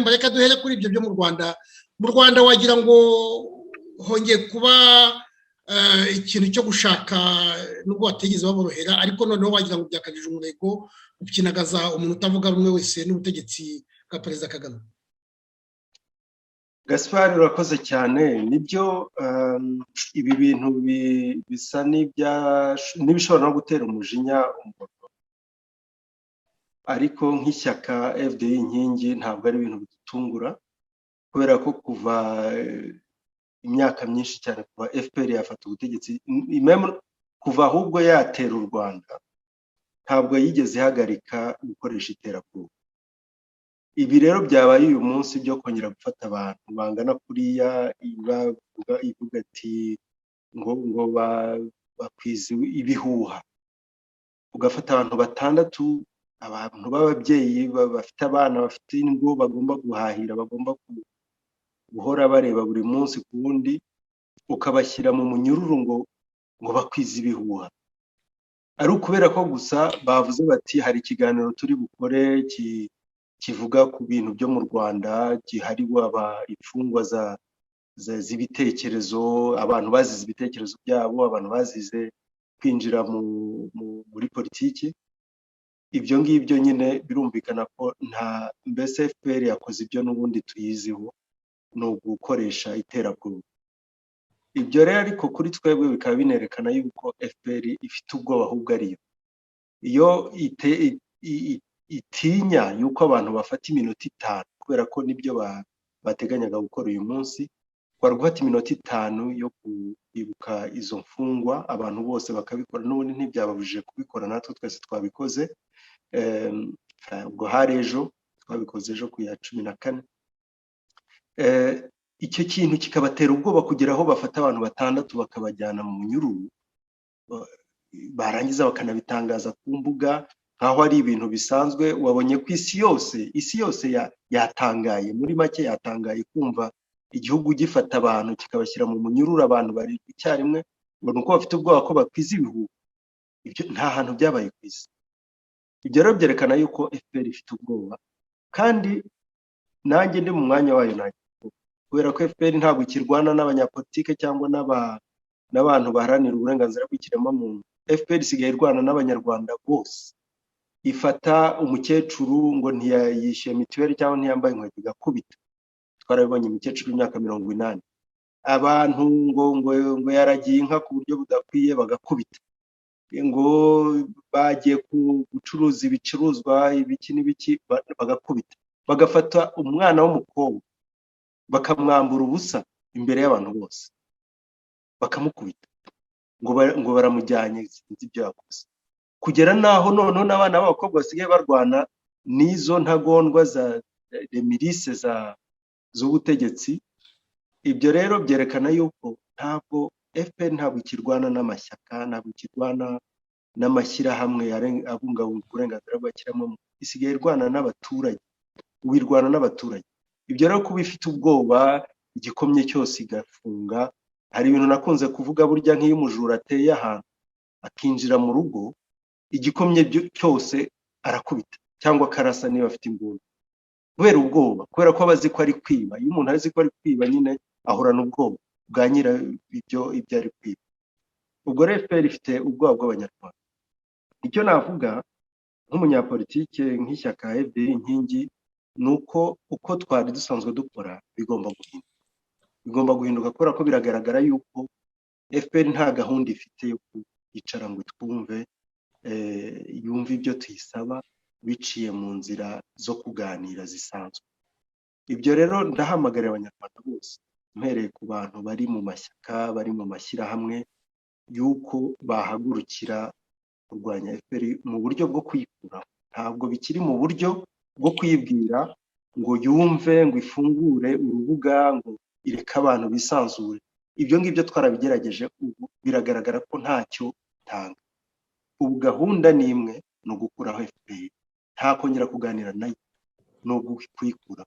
reka duhere kuri ibyo byo mu Rwanda wagira ngo hongeye kuba ikintu cyo gushaka nubwo batigeze baborohera ariko noneho wagira ngo byakajije umurego ukinagaza umuntu utavuga rumwe wese n'ubutegetsi bwa Perezida Kagame. Gaspard urakoze cyane, nibyo ibi bintu bisa n'ibishobora no gutera umujinya umuntu, ariko nk'ishyaka FDI inkingi ntabwo ari ibintu bidutungura kubera ko kuva imyaka myinshi cyane kuva FPR yafata ubutegetsi kuva ahubwo yatera u Rwanda ntabwo yigeze ihagarika gukoresha iterabwoba. Ibi rero byabaye uyu munsi byo kongera gufata abantu bangana kuriya ivuga ati ngo bakwize ibihuha, ugafata abantu batandatu, abantu b'ababyeyi bafite abana bafite ingo bagomba guhahira, bagomba guhora bareba buri munsi ku wundi, ukabashyira mu munyururu ngo bakwize ibihuha. Ari ukubera ko gusa bavuze bati hari ikiganiro turi bukore kivuga ku bintu byo mu Rwanda gihariwe imfungwa z'ibitekerezo, abantu bazize ibitekerezo byabo, abantu bazize kwinjira muri politiki. Ibyo ngibyo nyine birumvikana ko mbese FPR yakoze ibyo n'ubundi tuyiziho, ni ugukoresha iterabwoba. Ibyo rero ariko kuri twebwe bikaba binerekana yuko FPR ifite ubwoba ahubwo ariyo. Iyo itinya yuko abantu bafata iminota 5, kubera ko nibyo bateganyaga gukora uyu munsi, kwari gufata iminota 5 yo kwibuka izo mfungwa, abantu bose bakabikora, n'ubundi ntibyababujije kubikora, natwe twese twabikoze. Ubwo hari ejo twabikoze ejo ku ya 14. Icyo kintu kikabatera ubwoba kugera aho bafata abantu batandatu bakabajyana mu munyururu, barangiza bakanabitangaza ku mbuga nkaho ari ibintu bisanzwe. Wabonye ko isi yose yatangaye, muri make yatangaye kumva igihugu gifata abantu kikabashyira mu munyururu, abantu bari icyarimwe ngo nuko bafite ubwoba ko bakwiza ibihuha. Ibyo nta hantu byabaye ku isi. Ibyo rero byerekana yuko FPR ifite ubwoba, kandi nanjye ndi mu mwanya wayo kubera ko FPR ntabwo ikirwana n'abanyapolitike cyangwa n'abantu baharanira uburenganzira bw'ikiremwamuntu. FPR isigaye irwana n'abanyarwanda bose. Ifata umukecuru ngo ntiyayishyuye mituweli cyangwa ntiyambaye inkweto igakubita. Twarabibonye umukecuru w'imyaka 80. Abantu ngo yaragiye inka ku buryo budakwiye bagakubita. Ngo bagiye gucuruza ibicuruzwa ibiki n'ibiki bagakubita. Bagafata umwana w'umukobwa bakamwambura ubusa imbere y'abantu bose bakamukubita, ngo baramujyanye, sinzi ibyo yakoze. Kugera naho noneho n'abana b'abakobwa basigaye barwana n'izo ntagondwa za milice z'ubutegetsi. Ibyo rero byerekana yuko ntabwo FPR ntabwo ikirwana n'amashyaka, ntabwo ikirwana n'amashyirahamwe abungabunga uburenganzira bw'ikiremwamuntu, isigaye irwana n'abaturage, wirwana n'abaturage. Ibyo rero kuba ifite ubwoba, igikomye cyose igafunga. Hari ibintu nakunze kuvuga, burya nk'iyo umujura ateye ahantu akinjira mu rugo, igikomye cyose arakubita cyangwa akarasa niba afite imbunda, kubera ubwoba, kubera ko abazi ko ari kwiba. Iyo umuntu azi ko ari kwiba nyine ahorana ubwoba bwa nyira ibyo ari kwiba. Ubwo rero FPR ifite ubwoba bw'abanyarwanda. Icyo navuga nk'umunyapolitike nk'ishyaka FDI inkingi, nuko uko twari dusanzwe dukora bigomba guhinduka kubera ko biragaragara yuko FPR nta gahunda ifite yo kwicara ngo twumve yumve ibyo tuyisaba biciye mu nzira zo kuganira zisanzwe. Ibyo rero ndahamagarira abanyarwanda bose, mpereye ku bantu bari mu mashyaka, bari mu mashyirahamwe, yuko bahagurukira kurwanya FPR mu buryo bwo kuyikuraho. Ntabwo bikiri mu buryo bwo kwibwira ngo yumve, ngo ifungure urubuga, ngo ireke abantu bisanzure. Ibyo ngibyo twarabigerageje, ubu biragaragara ko ntacyo tanga. Ubu gahunda ni imwe, ni ugukuraho FPR, nta kongera kuganira nayo, ni ukuyikura.